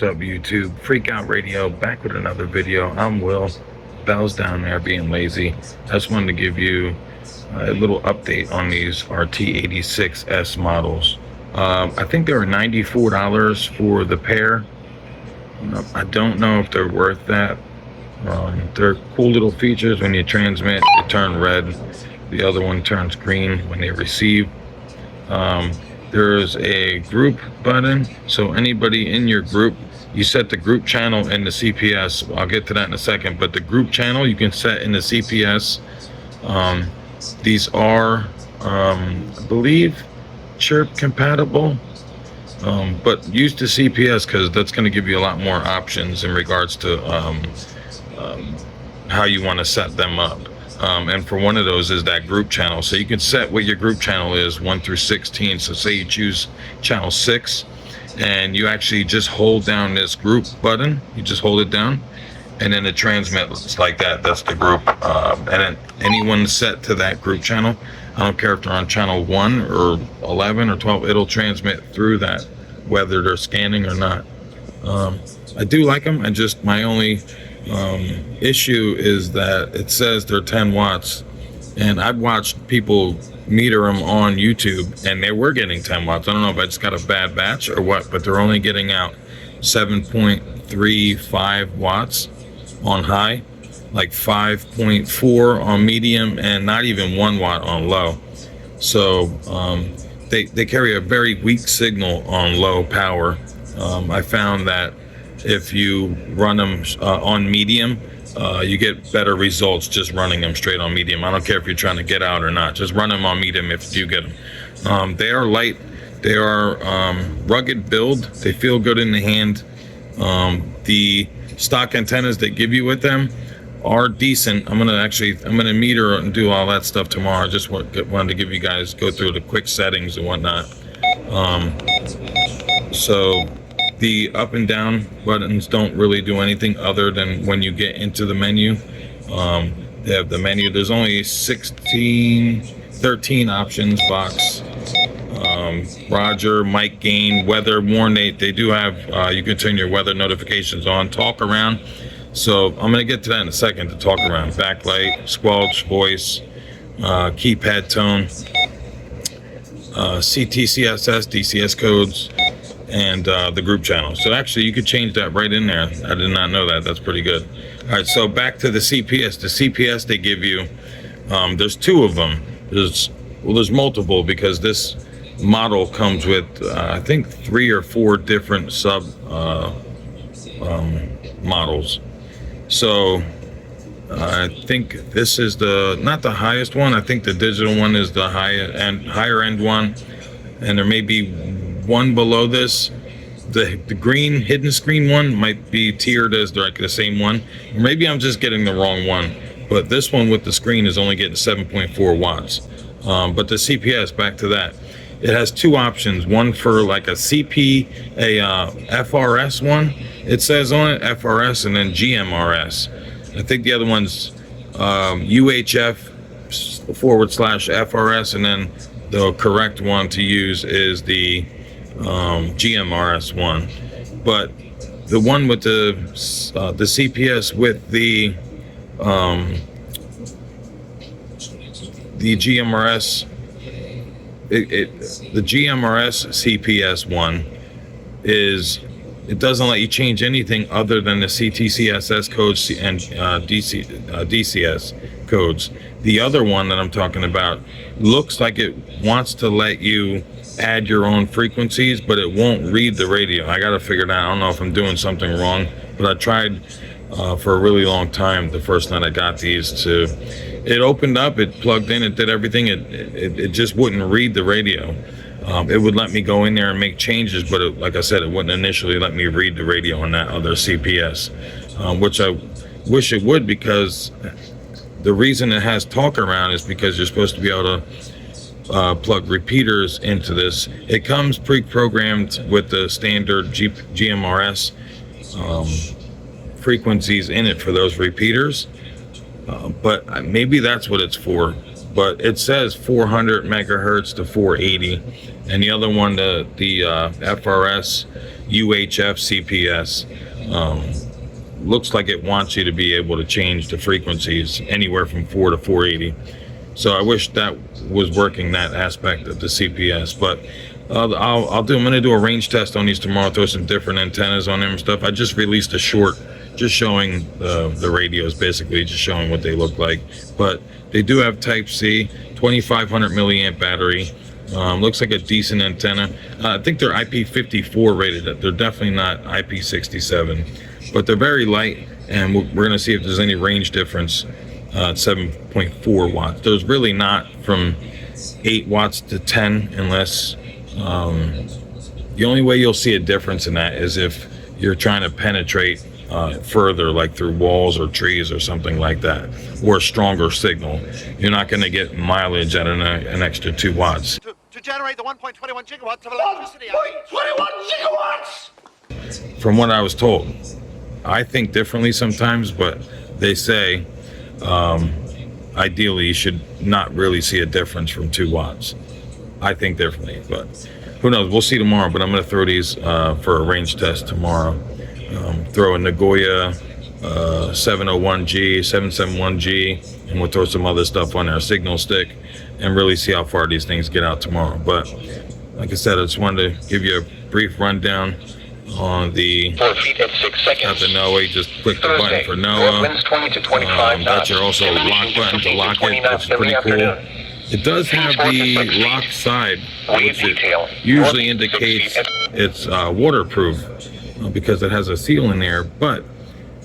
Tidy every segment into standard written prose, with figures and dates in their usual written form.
What's up, YouTube? Freq-Out Radio, back with another video. I'm Will. Bell's down there being lazy. I just wanted to give you a little update on these RT86S models. I think they were $94 for the pair. I don't know if they're worth that. They're cool little features. When you transmit, they turn red. The other one turns green when they receive. There's a group button, so anybody in your group, you set the group channel in the CPS. I'll get to that in a second, but the group channel you can set in the CPS. These are, I believe, chirp compatible, but use the CPS because that's going to give you a lot more options in regards to how you want to set them up. And for one of those is that group channel. So you can set what your group channel is, 1 through 16. So say you choose channel 6 and you actually just hold down this group button. You just hold it down and then it transmits like that. That's the group. And then anyone set to that group channel, I don't care if they're on channel 1 or 11 or 12, it'll transmit through that, whether they're scanning or not. I do like them. And just my only issue is that it says they're 10 watts, and I've watched people meter them on YouTube and they were getting 10 watts. I don't know if I just got a bad batch or what, but they're only getting out 7.35 watts on high, like 5.4 on medium, and not even 1 watt on low. So they carry a very weak signal on low power. I found that if you run them on medium, you get better results just running them straight on medium. I don't care if you're trying to get out or not. Just run them on medium if you get them. They are light. They are rugged build. They feel good in the hand. The stock antennas they give you with them are decent. I'm gonna meter and do all that stuff tomorrow. Just wanted to give you guys, go through the quick settings and whatnot. So the up and down buttons don't really do anything other than when you get into the menu. They have the menu. There's only 13 options. Vox, Roger, mic gain, weather, warn. They do have, you can turn your weather notifications on. Talk around. So I'm going to get to that in a second. To talk around, backlight, squelch, voice, keypad tone, CTCSS, DCS codes, and the group channel. So actually you could change that right in there. I did not know that. That's pretty good. All right, so back to the CPS. The CPS they give you, there's 2 of them. There's multiple, because this model comes with I think 3 or 4 different sub models. So I think this is not the highest one. I think the digital one is the higher end one, and there may be one below this. The green hidden screen one might be tiered as like the same one. Maybe I'm just getting the wrong one, but this one with the screen is only getting 7.4 watts. But the CPS, back to that, it has 2 options. One for like a CP, FRS one, it says on it, FRS, and then GMRS. I think the other one's UHF/FRS, and then the correct one to use is the GMRS one. But the one with the CPS with the GMRS, the GMRS CPS one it doesn't let you change anything other than the CTCSS codes and DCS codes. The other one that I'm talking about looks like it wants to let you add your own frequencies, but it won't read the radio. I got to figure it out. I don't know if I'm doing something wrong, but I tried for a really long time the first night I got these. It opened up, it plugged in, it did everything. It just wouldn't read the radio. It would let me go in there and make changes, but like I said, it wouldn't initially let me read the radio on that other CPS, which I wish it would, because the reason it has talk around is because you're supposed to be able to plug repeaters into this. It comes pre-programmed with the standard GMRS frequencies in it for those repeaters, but maybe that's what it's for. but it says 400 megahertz to 480, and the other one, the FRS UHF CPS, looks like it wants you to be able to change the frequencies anywhere from 4 to 480. So I wish that was working, that aspect of the CPS. But I'm gonna do a range test on these tomorrow, throw some different antennas on them and stuff. I just released a short just showing the radios, basically just showing what they look like. But they do have Type C, 2500 milliamp battery. Looks like a decent antenna. I think they're IP54 rated. They're definitely not IP67, but they're very light, and we're gonna see if there's any range difference. 7.4 watts. There's really not from 8 watts to 10, unless the only way you'll see a difference in that is if you're trying to penetrate further, like through walls or trees or something like that, or a stronger signal. You're not going to get mileage at an extra 2 watts. To generate the 1.21 gigawatts of electricity. 1.21 gigawatts! From what I was told. I think differently sometimes, but they say ideally you should not really see a difference from 2 watts. I think differently, but who knows? We'll see tomorrow. But I'm going to throw these for a range test tomorrow. Throw a Nagoya 701G, 771G, and we'll throw some other stuff on our signal stick and really see how far these things get out tomorrow. But like I said, I just wanted to give you a brief rundown on the 4 feet and 6 seconds. Got the NOAA. Just click the button for NOAA. Winds 20 to 25 Got your also lock button to lock it, which is pretty cool. It does have the lock side, which it usually indicates it's waterproof because it has a seal in there, but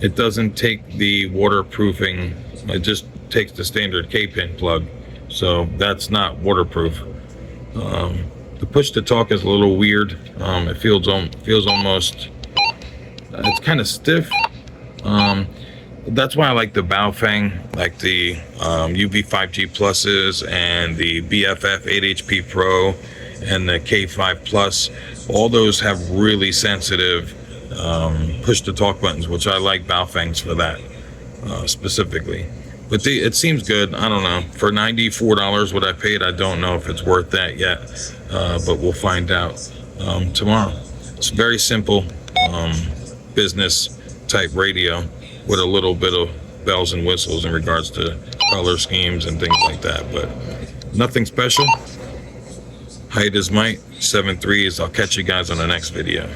it doesn't take the waterproofing. It just takes the standard K-pin plug, so that's not waterproof. The push to talk is a little weird. It feels almost, it's kind of stiff. That's why I like the Baofeng, like the UV5G Pluses and the BFF 8HP Pro and the K5 Plus. All those have really sensitive push to talk buttons, which I like Baofeng's for that specifically. But it seems good. I don't know. For $94 what I paid, I don't know if it's worth that yet, but we'll find out tomorrow. It's very simple business type radio with a little bit of bells and whistles in regards to color schemes and things like that, but nothing special. Height is might, 7.3s. I'll catch you guys on the next video.